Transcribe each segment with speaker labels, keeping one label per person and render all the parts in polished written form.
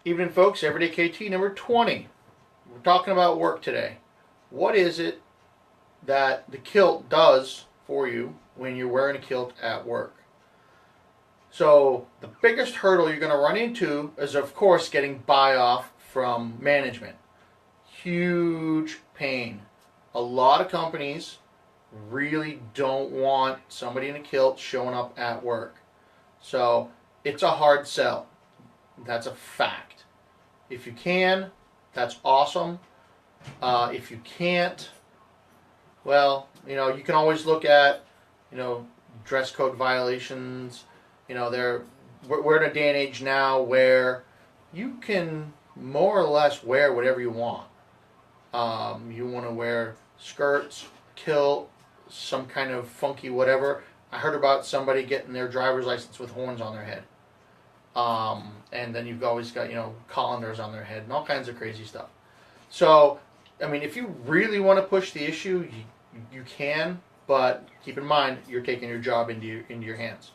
Speaker 1: Evening, folks. Everyday KT number 20. We're talking about work today. What is it that the kilt does for you when you're wearing a kilt at work? So, the biggest hurdle you're going to run into is, of course, getting buy-off from management. Huge pain. A lot of companies really don't want somebody in a kilt showing up at work. So, it's a hard sell. That's a fact. If you can, that's awesome. If you can't, well, you can always look at, dress code violations. We're in a day and age now where you can more or less wear whatever you want. You want to wear skirts, kilt, some kind of funky whatever. I heard about somebody getting their driver's license with horns on their head. And then you've always got, colanders on their head and all kinds of crazy stuff. So, if you really want to push the issue, you can, but keep in mind, you're taking your job into your hands.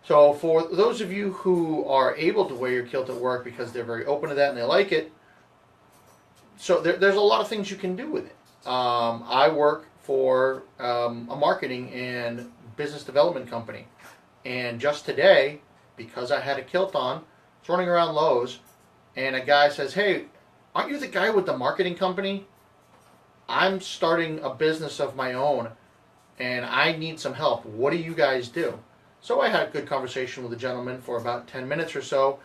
Speaker 1: So for those of you who are able to wear your kilt at work because they're very open to that and they like it, so there's a lot of things you can do with it. I work for a marketing and business development company. And just today, because I had a kilt on, I was running around Lowe's, and a guy says, "Hey, aren't you the guy with the marketing company? I'm starting a business of my own, and I need some help. What do you guys do?" So I had a good conversation with the gentleman for about 10 minutes or so,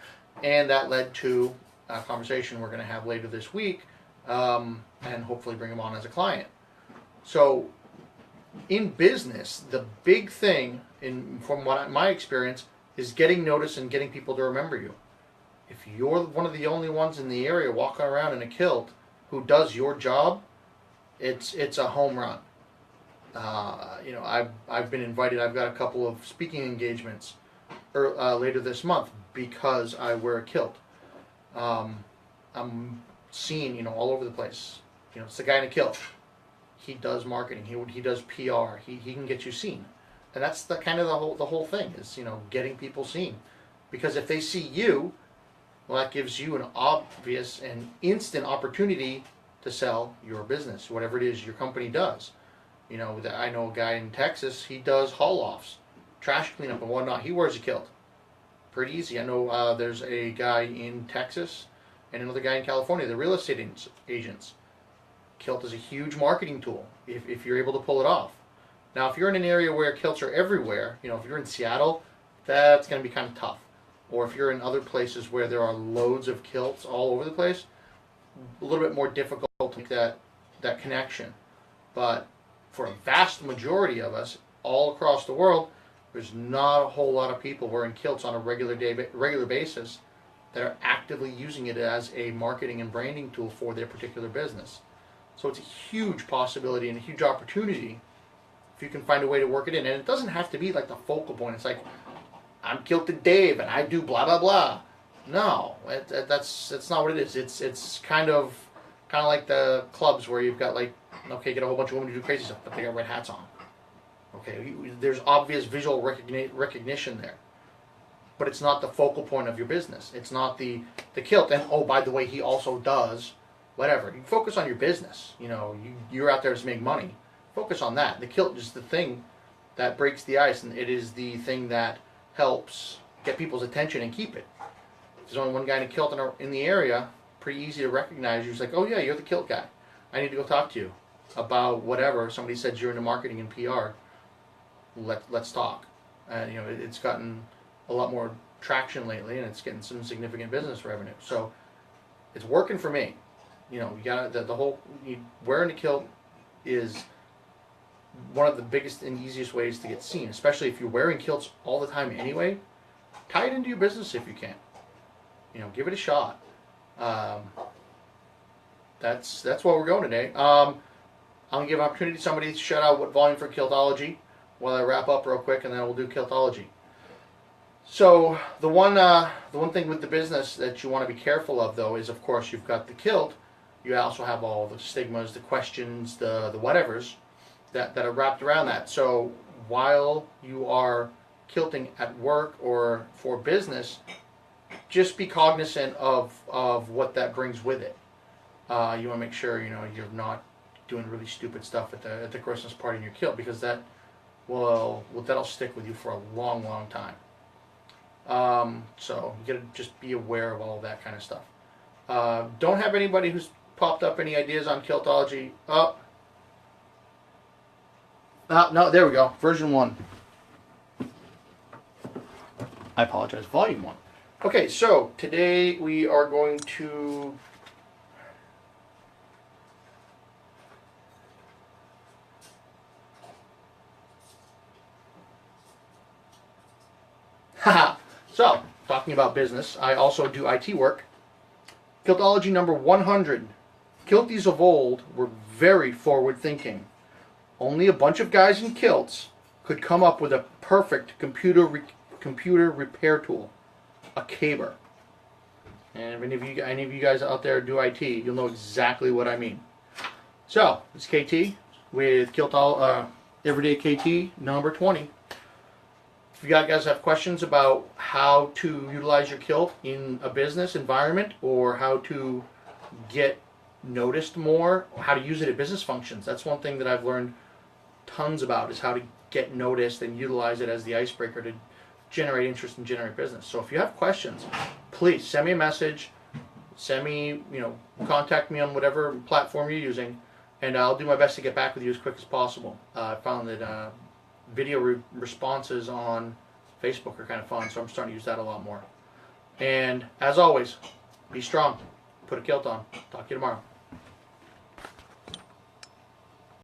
Speaker 1: and that led to a conversation we're going to have later this week, and hopefully bring him on as a client. So in business, the big thing, from my experience, is getting noticed and getting people to remember you. If you're one of the only ones in the area walking around in a kilt who does your job, it's a home run. I've been invited. I've got a couple of speaking engagements later this month because I wear a kilt. I'm seen, all over the place. It's the guy in a kilt. He does marketing. He does PR. He can get you seen, and that's the kind of the whole thing is getting people seen, because if they see you, well, that gives you an obvious and instant opportunity to sell your business, whatever it is your company does. I know a guy in Texas. He does haul-offs, trash cleanup and whatnot. He wears a kilt. Pretty easy. I know there's a guy in Texas and another guy in California. They're real estate agents. Kilt is a huge marketing tool if you're able to pull it off. Now, if you're in an area where kilts are everywhere, if you're in Seattle, that's going to be kind of tough. Or if you're in other places where there are loads of kilts all over the place, a little bit more difficult to make that connection. But for a vast majority of us all across the world, there's not a whole lot of people wearing kilts on a regular basis that are actively using it as a marketing and branding tool for their particular business. So it's a huge possibility and a huge opportunity if you can find a way to work it in. And it doesn't have to be like the focal point. It's like, I'm Kilted Dave and I do blah blah blah. No, that's not what it is. It's kind of like the clubs where you've got get a whole bunch of women to do crazy stuff, but they got red hats on. Okay, there's obvious visual recognition there, but it's not the focal point of your business. It's not the kilt. And oh, by the way, he also does whatever. You focus on your business. You're out there to make money. Focus on that. The kilt is the thing that breaks the ice, and it is the thing that helps get people's attention and keep it. If there's only one guy in a kilt in the area, pretty easy to recognize you. It's like, oh yeah, you're the kilt guy. I need to go talk to you about whatever. Somebody said you're into marketing and PR. Let's talk. And it's gotten a lot more traction lately, and it's getting some significant business revenue. So it's working for me. You got the whole wearing a kilt is one of the biggest and easiest ways to get seen, especially if you're wearing kilts all the time anyway. Tie it into your business if you can. Give it a shot. That's where we're going today. I'm gonna give an opportunity to somebody to shout out what volume for Kiltology while I wrap up real quick, and then we'll do Kiltology. So the one thing with the business that you want to be careful of, though, is of course you've got the kilt. You also have all the stigmas, the questions, the whatevers that are wrapped around that. So while you are kilting at work or for business, just be cognizant of what that brings with it. You want to make sure you're not doing really stupid stuff at the Christmas party in your kilt, because that'll stick with you for a long, long time. So you gotta just be aware of all that kind of stuff. Don't have anybody who's popped up any ideas on kiltology. No, there we go. Version 1. I apologize. Volume 1. Okay, so today we are going to so, talking about business, I also do IT work. Kiltology number 100. Kilties of old were very forward-thinking. Only a bunch of guys in kilts could come up with a perfect computer repair tool, a caber. And if any of you guys out there do IT, you'll know exactly what I mean. So, it's KT with Everyday KT number 20. If you guys have questions about how to utilize your kilt in a business environment, or how to get noticed more, or how to use it at business functions, that's one thing that I've learned tons about, is how to get noticed and utilize it as the icebreaker to generate interest and generate business. So if you have questions, please send me a message, contact me on whatever platform you're using, and I'll do my best to get back with you as quick as possible. I found that video responses on Facebook are kind of fun, so I'm starting to use that a lot more. And as always, be strong. Put a kilt on. Talk to you tomorrow.